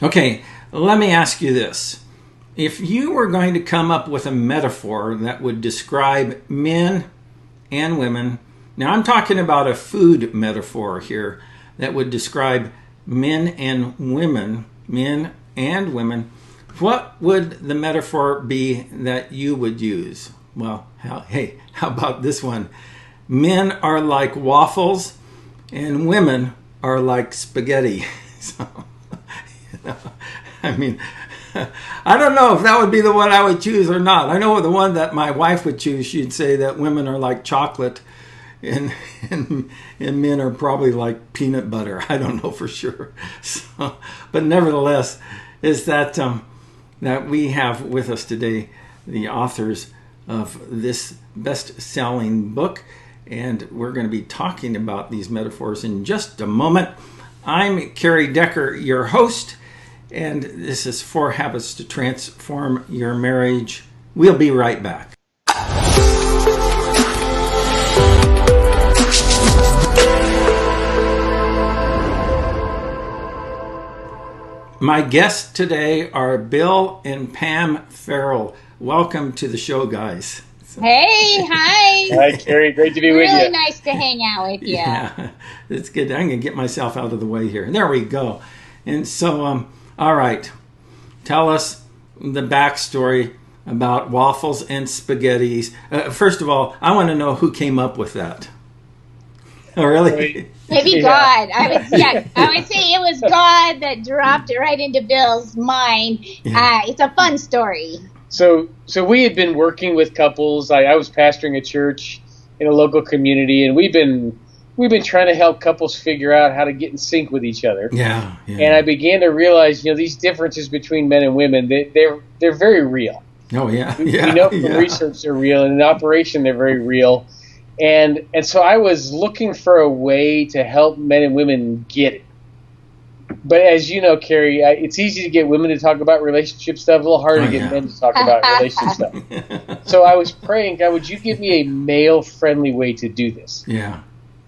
Okay, let me ask you this. If you were going to come up with a metaphor that would describe men and women, now I'm talking about a food metaphor here that would describe men and women, what would the metaphor be that you would use? Well, how about this one? Men are like waffles and women are like spaghetti. So, I mean, I don't know if that would be the one I would choose or not. I know the one that my wife would choose. She'd say that women are like chocolate and men are probably like peanut butter. I don't know for sure. So, but nevertheless, is that that we have with us today the authors of this best-selling book, and we're going to be talking about these metaphors in just a moment. I'm Kerry Decker, your host, and this is 4 Habits to Transform Your Marriage. We'll be right back. My guests today are Bill and Pam Farrell. Welcome to the show, guys. Hey, hi. Hi, Kerry. Great to be with you. Really nice to hang out with you. Yeah, it's good. I'm going to get myself out of the way here. There we go. And so, all right. Tell us the backstory about waffles and spaghettis. First of all, I want to know who came up with that. Oh, really? Maybe God. I would say it was God that dropped it right into Bill's mind. Yeah. It's a fun story. So we had been working with couples. I was pastoring a church in a local community, and we've been trying to help couples figure out how to get in sync with each other. Yeah. And I began to realize, these differences between men and women, they're very real. Oh, yeah. We know from research they're real, and in operation they're very real. And so I was looking for a way to help men and women get it. But as you know, Kerry, it's easy to get women to talk about relationship stuff, a little harder to get men to talk about relationship stuff. So I was praying, God, would you give me a male-friendly way to do this? Yeah.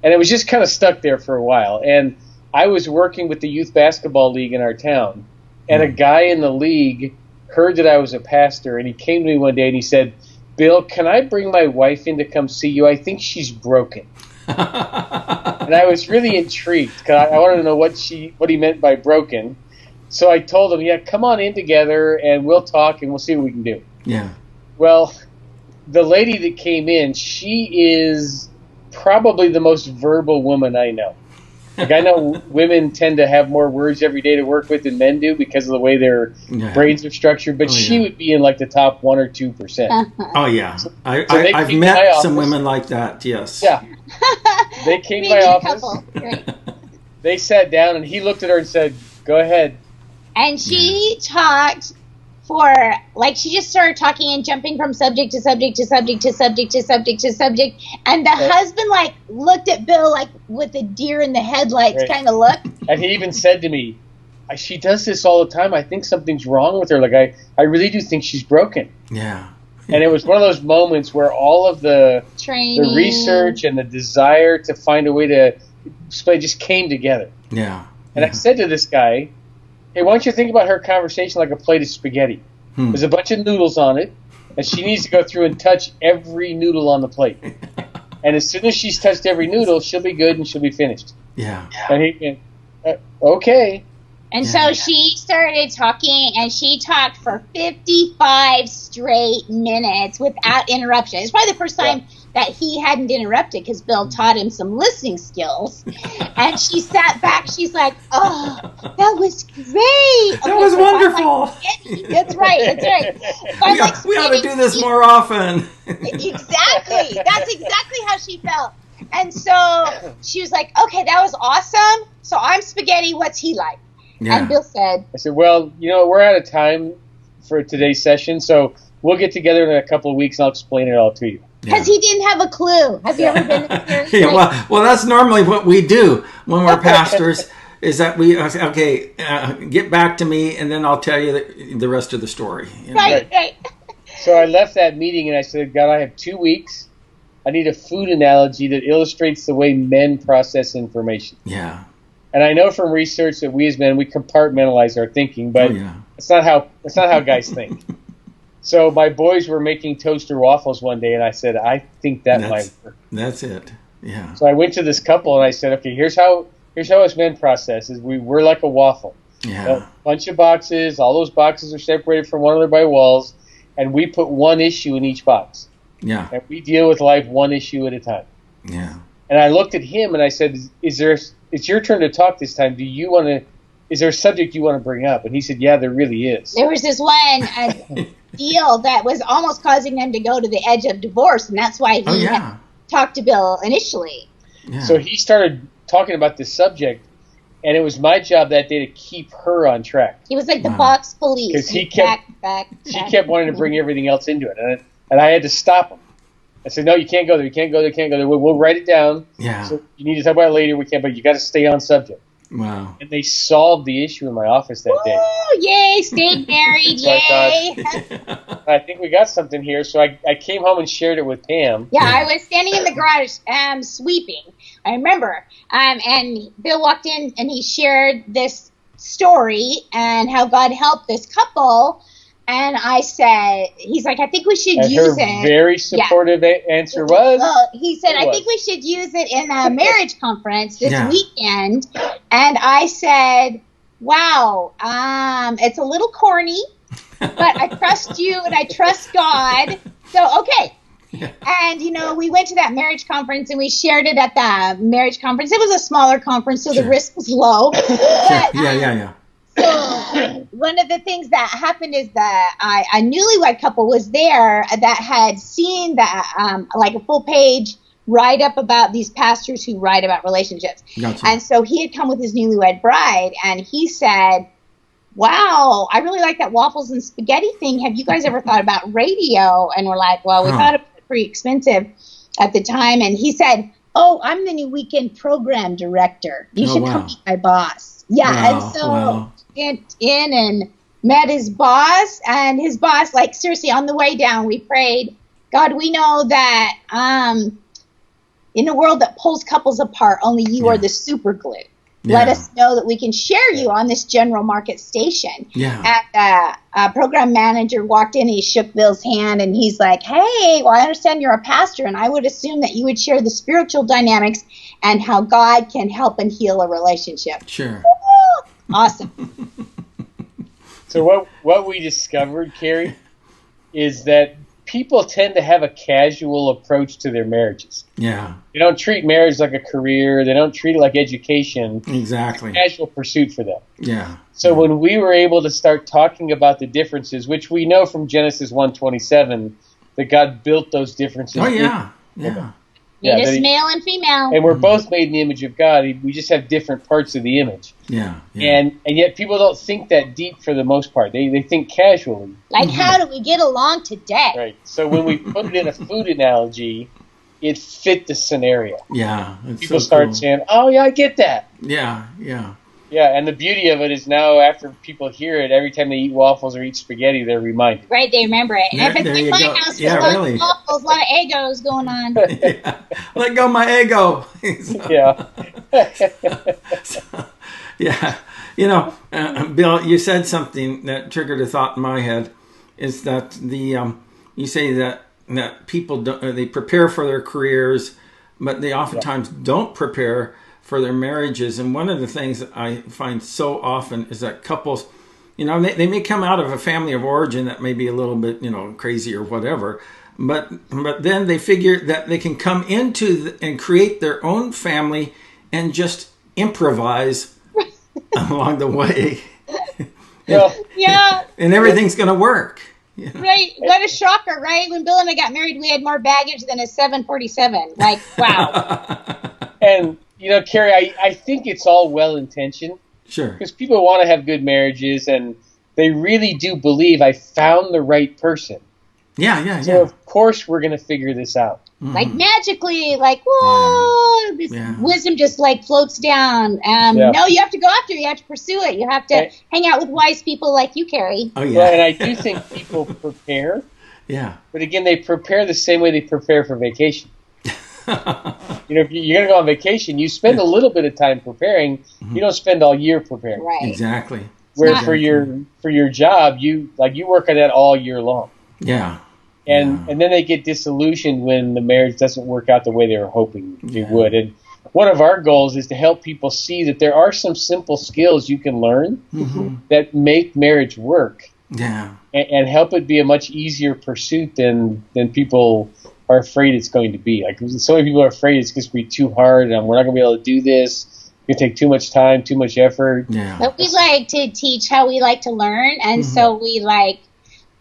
And it was just kind of stuck there for a while. And I was working with the youth basketball league in our town, and a guy in the league heard that I was a pastor, and he came to me one day and he said, Bill, can I bring my wife in to come see you? I think she's broken. And I was really intrigued because I wanted to know what he meant by broken. So I told him, yeah, come on in together and we'll talk and we'll see what we can do. Yeah. Well, the lady that came in, she is probably the most verbal woman I know. Like, I know women tend to have more words every day to work with than men do because of the way their brains are structured, but she would be in like the top 1 or 2%. Oh, yeah. I've met some women like that, yes. Yeah. They came to my office. They sat down, and he looked at her and said, go ahead. And she talked she just started talking and jumping from subject to subject to subject to subject to subject to subject. And the husband, looked at Bill, with a deer in the headlights kind of look. And he even said to me, she does this all the time. I think something's wrong with her. I really do think she's broken. Yeah. And it was one of those moments where all of the training, the research, and the desire to find a way to explain just came together. Yeah. And I said to this guy, hey, why don't you think about her conversation like a plate of spaghetti? There's a bunch of noodles on it, and she needs to go through and touch every noodle on the plate. And as soon as she's touched every noodle, she'll be good and she'll be finished. Yeah. And he okay. And so she started talking, and she talked for 55 straight minutes without interruption. It's probably the first time that he hadn't interrupted because Bill taught him some listening skills. And she sat back. She's like, oh, that was great. That was wonderful. That's right. We ought to do this more often. Exactly. That's exactly how she felt. And so she was like, okay, that was awesome. So I'm spaghetti. What's he like? Yeah. And Bill said, I said, well, we're out of time for today's session, so we'll get together in a couple of weeks and I'll explain it all to you. Because he didn't have a clue. Have you ever been there? Well, that's normally what we do when we're pastors, is that we, get back to me and then I'll tell you the rest of the story. Right. So I left that meeting and I said, God, I have 2 weeks. I need a food analogy that illustrates the way men process information. Yeah. And I know from research that we as men, we compartmentalize our thinking, but it's not how guys think. So my boys were making toaster waffles one day, and I said, I think that might work. That's it. Yeah. So I went to this couple, and I said, okay, here's how us men process is we're like a waffle. Yeah. A bunch of boxes. All those boxes are separated from one another by walls, and we put one issue in each box. Yeah. And we deal with life one issue at a time. Yeah. And I looked at him, and I said, it's your turn to talk this time. Is there a subject you want to bring up? And he said, yeah, there really is. There was this one deal that was almost causing them to go to the edge of divorce, and that's why he had talked to Bill initially. Yeah. So he started talking about this subject, and it was my job that day to keep her on track. He was like the box police. Because she kept wanting to bring everything else into it, and I had to stop him. I said, no, you can't go there. You can't go there. You can't go there. We'll write it down. Yeah. So you need to talk about it later. We can't, but you got to stay on subject. Wow. And they solved the issue in my office that day. Oh, yay, stayed married, yay. I think we got something here. So I came home and shared it with Pam. Yeah, I was standing in the garage sweeping. I remember. And Bill walked in and he shared this story and how God helped this couple. And I said, he's like, I think we should use it. Very supportive answer was? Well, he said, I think we should use it in a marriage conference this weekend. And I said, wow, it's a little corny, but I trust you and I trust God. So, okay. Yeah. And, we went to that marriage conference and we shared it at the marriage conference. It was a smaller conference, so the risk was low. But, Yeah. So one of the things that happened is that a newlywed couple was there that had seen that like a full page write up about these pastors who write about relationships. Gotcha. And so he had come with his newlywed bride and he said, wow, I really like that waffles and spaghetti thing. Have you guys ever thought about radio? And we're like, well, we thought it was pretty expensive at the time. And he said, oh, I'm the new weekend program director. You should come meet my boss. Yeah. And so went in and met his boss, and his boss, like, seriously, on the way down, we prayed, God, we know that in a world that pulls couples apart, only you are the super glue. Let us know that we can share you on this general market station. Yeah. And a program manager walked in, he shook Bill's hand, and he's like, hey, well, I understand you're a pastor, and I would assume that you would share the spiritual dynamics and how God can help and heal a relationship. Sure. Awesome. So what we discovered, Carrie, is that people tend to have a casual approach to their marriages. Yeah. They don't treat marriage like a career. They don't treat it like education. Exactly. It's a casual pursuit for them. Yeah. So when we were able to start talking about the differences, which we know from Genesis 1:27, that God built those differences. Oh, yeah. Yeah. It is male and female. And we're both made in the image of God. We just have different parts of the image. Yeah. And yet people don't think that deep for the most part. They think casually. Like, how do we get along today? Right. So when we put it in a food analogy, it fit the scenario. Yeah. People start saying, oh, yeah, I get that. Yeah. Yeah, and the beauty of it is now after people hear it, every time they eat waffles or eat spaghetti, they're reminded. Right, they remember it. And if it's in my house, a lot of waffles, a lot of egos going on. Let go my ego. Bill, you said something that triggered a thought in my head. Is that you say that people they prepare for their careers, but they oftentimes don't prepare for their marriages. And one of the things that I find so often is that couples, they may come out of a family of origin that may be a little bit, crazy or whatever, but then they figure that they can come into and create their own family and just improvise along the way. And everything's going to work. Right. What a shocker, right? When Bill and I got married, we had more baggage than a 747. Like, wow. And Carrie, I think it's all well-intentioned. Sure. Because people want to have good marriages, and they really do believe I found the right person. Yeah. So, of course, we're going to figure this out. Mm-hmm. Like, magically, like, whoa, this wisdom just, like, floats down. No, you have to go after it. You have to pursue it. You have to hang out with wise people like you, Carrie. Oh, yeah. Well, and I do think people prepare. Yeah. But, again, they prepare the same way they prepare for vacation. If you're going to go on vacation, you spend a little bit of time preparing. You don't spend all year preparing. Right. Exactly. Where for your job, you work on that all year long. Yeah. And then they get disillusioned when the marriage doesn't work out the way they were hoping it would. And one of our goals is to help people see that there are some simple skills you can learn that make marriage work. Yeah. And help it be a much easier pursuit than people are afraid it's going to be. Like, so many people are afraid it's going to be too hard and we're not going to be able to do this. It's going to take too much time, too much effort. Yeah. But we like to teach how we like to learn, and so we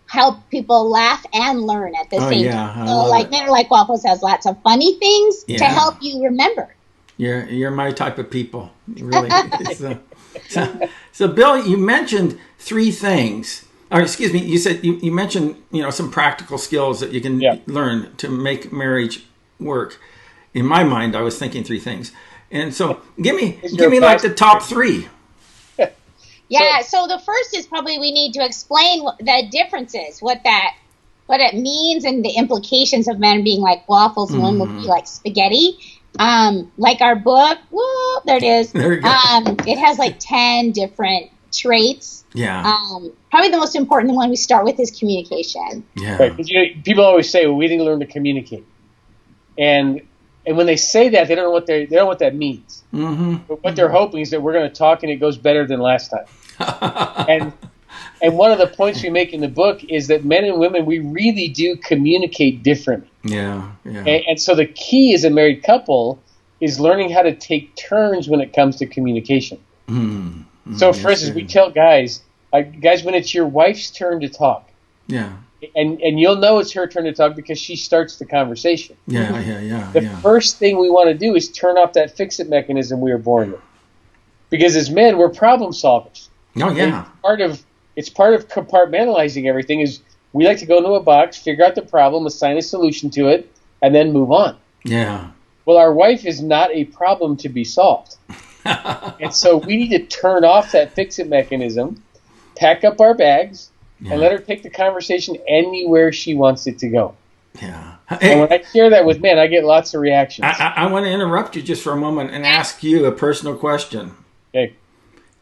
help people laugh and learn at the same time. So Men Are Like Waffles has lots of funny things to help you remember. You're my type of people, really. So, Bill, you mentioned 3 things. Or excuse me, you said you mentioned some practical skills that you can learn to make marriage work. In my mind, I was thinking 3 things, and so give me like the top 3. Yeah. So the first is probably we need to explain the differences, what it means, and the implications of men being like waffles and women will be like spaghetti. Like our book, there it is. There you go. It has like 10 different traits. Yeah. Probably the most important one we start with is communication. Yeah. Right. People always say, "Well, we need to learn to communicate," and when they say that, they don't know what that means. But what they're hoping is that we're going to talk and it goes better than last time. and one of the points we make in the book is that men and women, we really do communicate differently. Yeah. Yeah. And so the key as a married couple is learning how to take turns when it comes to communication. So, for instance, we tell guys, when it's your wife's turn to talk, and you'll know it's her turn to talk because she starts the conversation. The first thing we want to do is turn off that fix-it mechanism we were born with, because as men, we're problem solvers. Oh yeah. It's part of compartmentalizing everything. Is we like to go into a box, figure out the problem, assign a solution to it, and then move on. Yeah. Well, our wife is not a problem to be solved. And so we need to turn off that fix-it mechanism, pack up our bags, and let her take the conversation anywhere she wants it to go. Yeah. And when I share that with men, I get lots of reactions. I want to interrupt you just for a moment and ask you a personal question. Okay.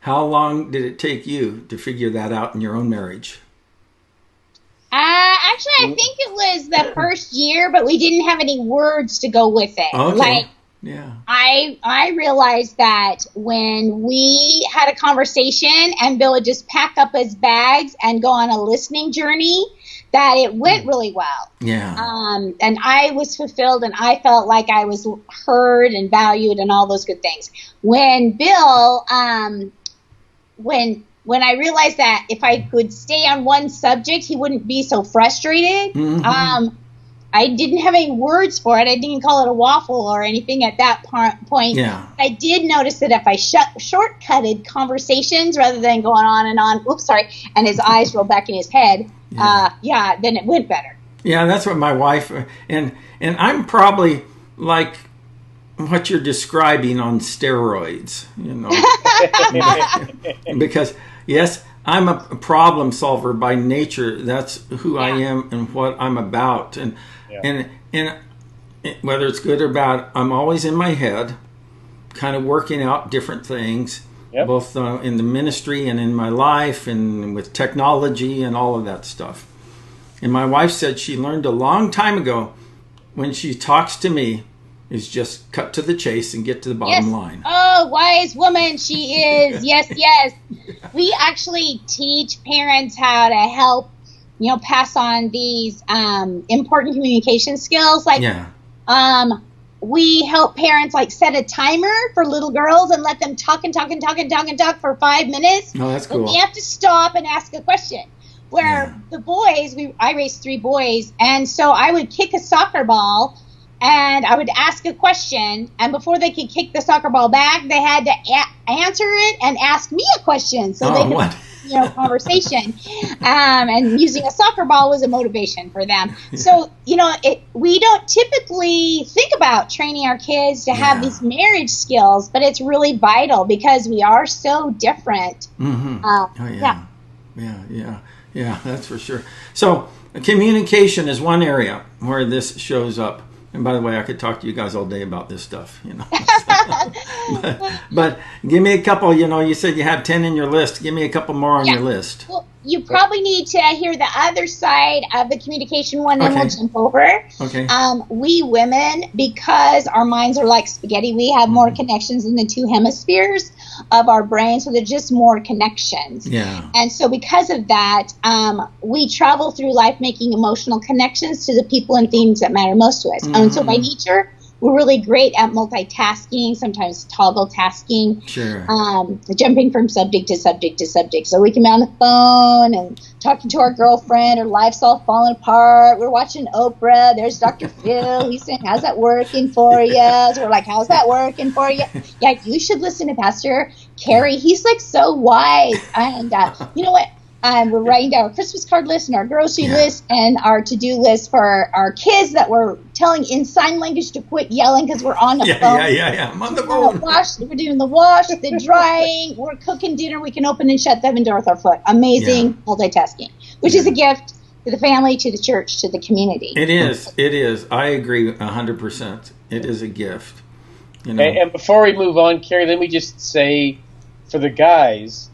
How long did it take you to figure that out in your own marriage? Actually, I think it was the first year, but we didn't have any words to go with it. Okay. I realized that when we had a conversation and Bill would just pack up his bags and go on a listening journey, that it went really well. Yeah. And I was fulfilled and I felt like I was heard and valued and all those good things. When Bill, when I realized that if I could stay on one subject, he wouldn't be so frustrated. I didn't have any words for it. I didn't call it a waffle or anything at that point. Yeah. I did notice that if I shortcutted conversations rather than going on and on, and his eyes rolled back in his head, then it went better. Yeah, that's what my wife, and I'm probably like what you're describing on steroids, because yes, I'm a problem solver by nature. That's who I am and what I'm about. And whether it's good or bad, I'm always in my head, kind of working out different things, both in the ministry and in my life and with technology and all of that stuff. And my wife said she learned a long time ago, when she talks to me, is just cut to the chase and get to the bottom line. Oh, wise woman she is. Yes. We actually teach parents how to help, pass on these important communication skills. We help parents set a timer for little girls and let them talk for 5 minutes. Oh, that's cool. But we have to stop and ask a question. Where the boys, I raised 3 boys, and so I would kick a soccer ball and I would ask a question, and before they could kick the soccer ball back, they had to answer it and ask me a question so they could, conversation. And using a soccer ball was a motivation for them. So, we don't typically think about training our kids to have these marriage skills, but it's really vital because we are so different. Yeah, that's for sure. So communication is one area where this shows up. And by the way, I could talk to you guys all day about this stuff, but give me a couple, you said you had 10 in your list. Give me a couple more on your list. Well, you probably need to hear the other side of the communication one, and we'll jump over. Okay. We women, because our minds are like spaghetti, we have more connections in the two hemispheres of our brain, so there's just more connections. Yeah. And so because of that, we travel through life making emotional connections to the people and things that matter most to us. And so by nature, we're really great at multitasking, sometimes toggle tasking, jumping from subject to subject to subject. So we can be on the phone and talking to our girlfriend, or life's all falling apart. We're watching Oprah. There's Dr. Phil. He's saying, how's that working for you? So we're like, how's that working for you? Yeah, you should listen to Pastor Carey. He's like so wise. And you know what? We're writing down our Christmas card list and our grocery list and our to-do list for our kids that we're telling in sign language to quit yelling because we're on the phone. I'm on the phone. We're doing the wash, the drying. We're cooking dinner. We can open and shut the oven door with our foot. Amazing multitasking, which is a gift to the family, to the church, to the community. It is. It is. I agree 100%. It is a gift. And before we move on, Carrie, let me just say, for the guys,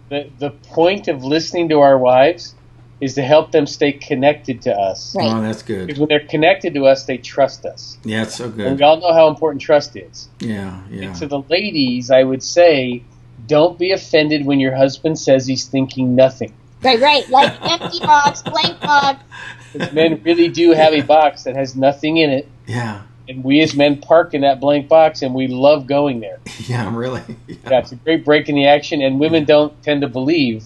the point of listening to our wives is to help them stay connected to us. Right. Oh, that's good. Because when they're connected to us, they trust us. Yeah, it's so good. And we all know how important trust is. Yeah. And to the ladies, I would say, don't be offended when your husband says he's thinking nothing. Right. Like empty box, blank box. Because men really do have a box that has nothing in it. Yeah. And we as men park in that blank box, and we love going there. Yeah, really. Yeah, it's a great break in the action, and women don't tend to believe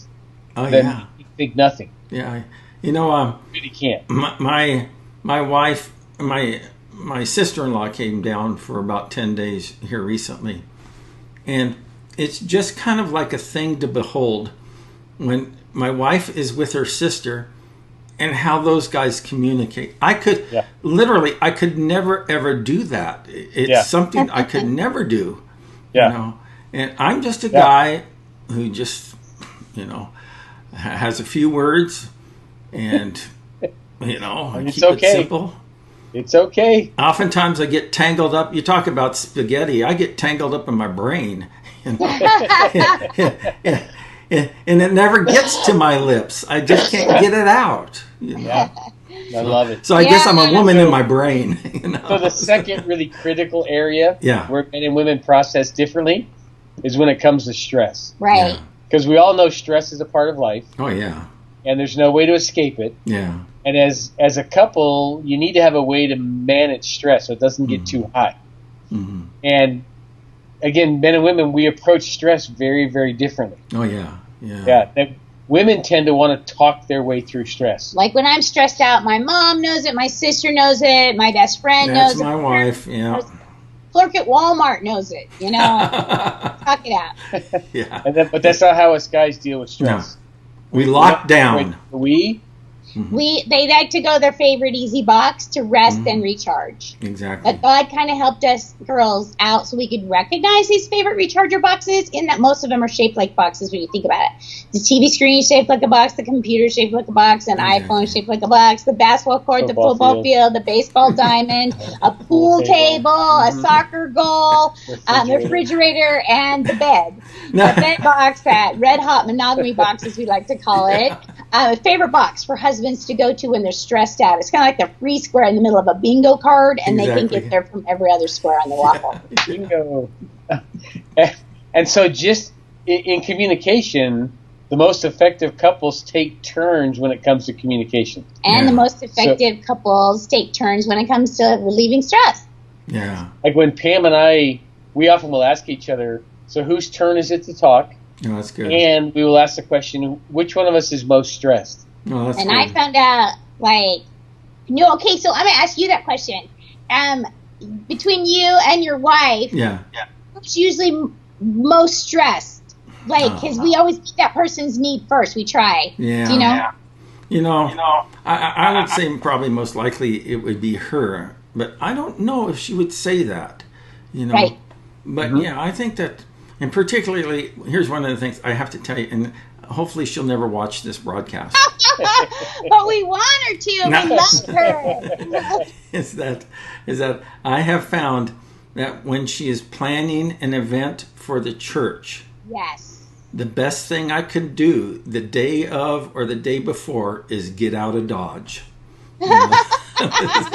that we think nothing. Yeah. Really can't. My wife, my sister-in-law came down for about 10 days here recently, and it's just kind of like a thing to behold when my wife is with her sister and how those guys communicate. I could never ever do that. It's something I could never do. And I'm just a guy who just has a few words, and I keep it simple. It's okay. Oftentimes I get tangled up. You talk about spaghetti. I get tangled up in my brain. And it never gets to my lips. I just can't get it out. Yeah, I love it. So I guess I'm a woman in my brain. So the second really critical area where men and women process differently is when it comes to stress. Right. Because we all know stress is a part of life. Oh, yeah. And there's no way to escape it. Yeah. And as a couple, you need to have a way to manage stress so it doesn't get too high. Mm-hmm. And again, men and women, we approach stress very, very differently. Oh, yeah. Women tend to want to talk their way through stress. Like when I'm stressed out, my mom knows it, my sister knows it, my best friend knows it. That's my wife, Clerk at Walmart knows it, Talk it out. Yeah. But that's not how us guys deal with stress. No. We lock down. They like to go their favorite easy box to rest and recharge. Exactly. But God kind of helped us girls out so we could recognize these favorite recharger boxes, in that most of them are shaped like boxes when you think about it. The TV screen is shaped like a box, the computer is shaped like a box, an iPhone is shaped like a box, the basketball court, the football field, the baseball diamond, a pool table, a soccer goal, the refrigerator, and the bed. The bed box, that red hot monogamy box, as we like to call it. A favorite box for husbands to go to when they're stressed out. It's kind of like the free square in the middle of a bingo card, and they can get there from every other square on the waffle. Bingo. And so just in communication, the most effective couples take turns when it comes to communication. And the most effective couples take turns when it comes to relieving stress. Yeah. Like when Pam and I, we often will ask each other, so whose turn is it to talk? Oh, that's good. And we will ask the question, which one of us is most stressed? Oh, that's and good. I found out, okay, so I'm going to ask you that question. Between you and your wife, who's usually most stressed? Because we always keep that person's need first. We try. Yeah. Do you know? I would say probably most likely it would be her, but I don't know if she would say that, Right. But I think that, and particularly, here's one of the things I have to tell you, and hopefully she'll never watch this broadcast. But we want her to. We love her. is that I have found that when she is planning an event for the church, Yes. the best thing I could do the day of or the day before is get out of Dodge. You know? That's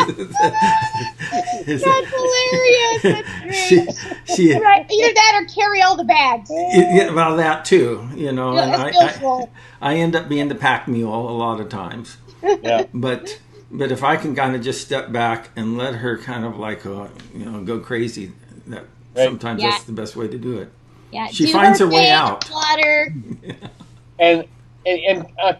hilarious. That's great. She Right. Either that or carry all the bags. well, that too, you know. Yeah, And that's beautiful. I end up being the pack mule a lot of times. Yeah. But if I can kind of just step back and let her kind of like go crazy, that sometimes that's the best way to do it. Yeah. She finds her way thing, out. Water. And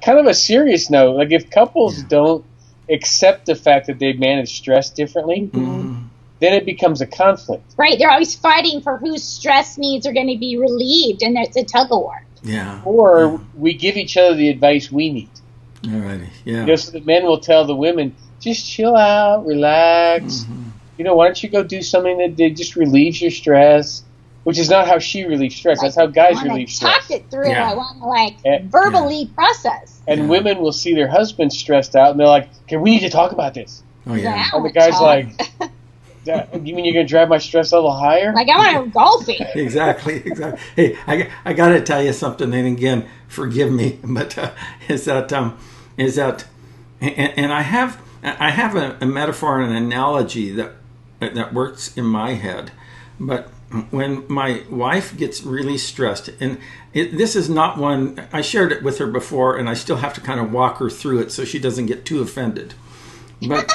kind of a serious note, like if couples don't accept the fact that they manage stress differently, then it becomes a conflict. Right. They're always fighting for whose stress needs are going to be relieved, and it's a tug of war. Yeah. Or we give each other the advice we need. Alrighty. Yeah. So the men will tell the women, just chill out, relax. Why don't you go do something that just relieves your stress? Which is not how she relieves stress. That's how guys relieve stress. Talk it through. Yeah. I want to verbally process. And women will see their husband stressed out, and they're like, "Okay, we need to talk about this." Oh yeah. And the guy's like, "You mean you're gonna drive my stress level higher?" Like, I want to go golfing. Exactly. Hey, I got to tell you something, and again, forgive me, but is that and I have a metaphor and an analogy that works in my head, but when my wife gets really stressed, and this is not one, I shared it with her before, and I still have to kind of walk her through it so she doesn't get too offended. But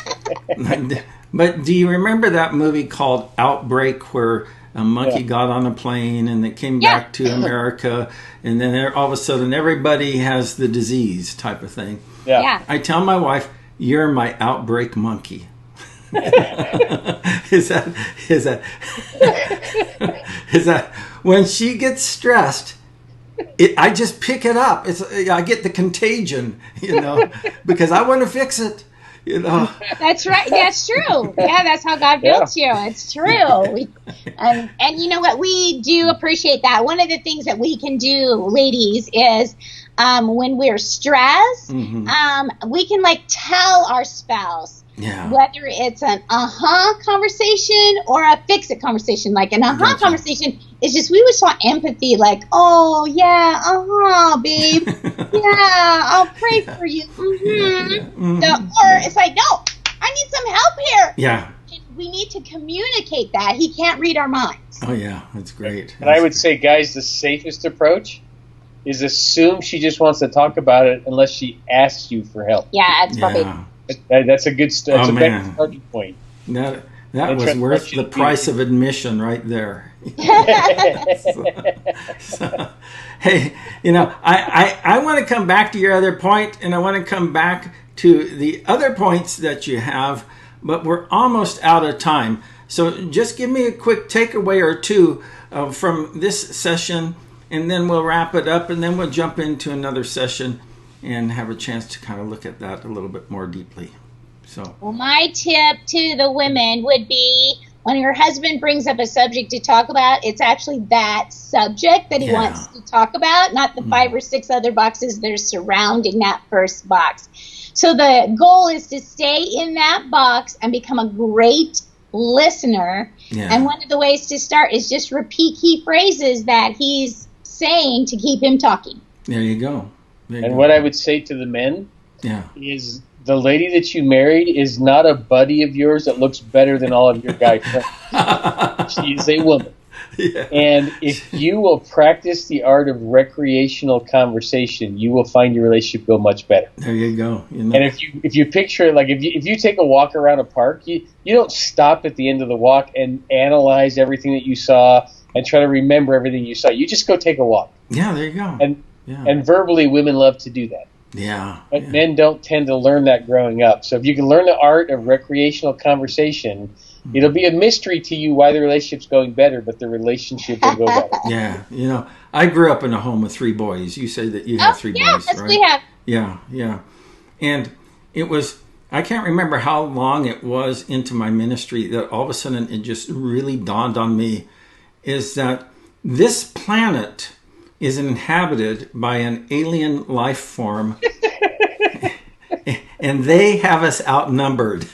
do you remember that movie called Outbreak, where a monkey got on a plane and it came back to America, and then all of a sudden everybody has the disease type of thing? Yeah. I tell my wife, "You're my outbreak monkey." is that when she gets stressed, I just pick it up. I get the contagion, because I want to fix it. That's right. That's true. Yeah, that's how God built you. It's true. And you know what? We do appreciate that. One of the things that we can do, ladies, is when we're stressed, we can tell our spouse whether it's an conversation or a fix it conversation. Like an conversation is just, we just want empathy, like, oh yeah, babe, yeah, I'll pray for you. Or it's like, no, I need some help here. Yeah. We need to communicate that. He can't read our minds. Oh yeah, that's great. And I would say, guys, the safest approach is assume she just wants to talk about it unless she asks you for help. Yeah, it's probably. That's a good better starting point. That was worth the price of admission right there. Hey, I want to come back to your other point, and I want to come back to the other points that you have, but we're almost out of time. So just give me a quick takeaway or two from this session, and then we'll wrap it up, and then we'll jump into another session and have a chance to kind of look at that a little bit more deeply. So, well, my tip to the women would be, when your husband brings up a subject to talk about, it's actually that subject that he wants to talk about, not the 5 or 6 other boxes that are surrounding that first box. So the goal is to stay in that box and become a great listener. Yeah. And one of the ways to start is just repeat key phrases that he's saying to keep him talking. There you go. What I would say to the men is, the lady that you married is not a buddy of yours that looks better than all of your guy friends. She is a woman. Yeah. And if you will practice the art of recreational conversation, you will find your relationship go much better. There you go. And if you picture it, like if you take a walk around a park, you don't stop at the end of the walk and analyze everything that you saw and try to remember everything you saw. You just go take a walk. Yeah, there you go. And verbally, women love to do that. Yeah. But men don't tend to learn that growing up. So if you can learn the art of recreational conversation, it'll be a mystery to you why the relationship's going better, but the relationship will go better. Yeah. I grew up in a home with 3 boys. You say that you have 3 boys, yes, right? We have. Yeah. And it was, I can't remember how long it was into my ministry that all of a sudden it just really dawned on me, is that this planet is inhabited by an alien life form, and they have us outnumbered.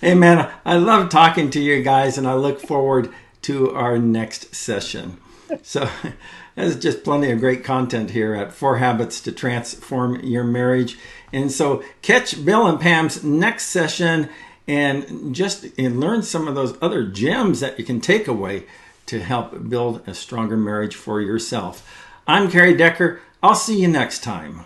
Hey, man, I love talking to you guys, and I look forward to our next session. So there's just plenty of great content here at 4 Habits to Transform Your Marriage. And so catch Bill and Pam's next session and learn some of those other gems that you can take away to help build a stronger marriage for yourself. I'm Carrie Decker. I'll see you next time.